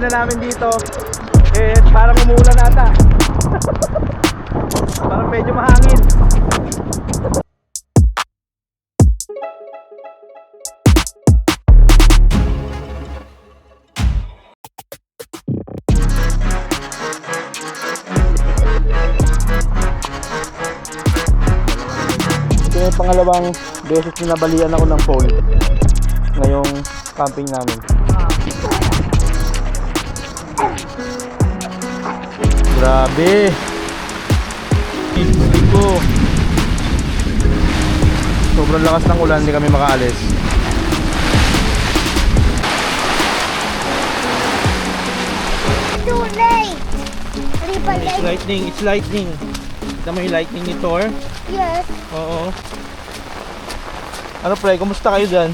na namin dito. Eh, parang umuulan ata. Parang medyo mahangin. Ito yung pangalawang beses na nabalian ako ng pole ngayong camping namin. Grabe. Hindi ko. Sobrang lakas ng ulan, hindi kami makaalis. Too late. It's lightning, it's lightning. Kita mo yung lightning ni Thor? Yes. Oo. Ano pre, kumusta kayo dyan?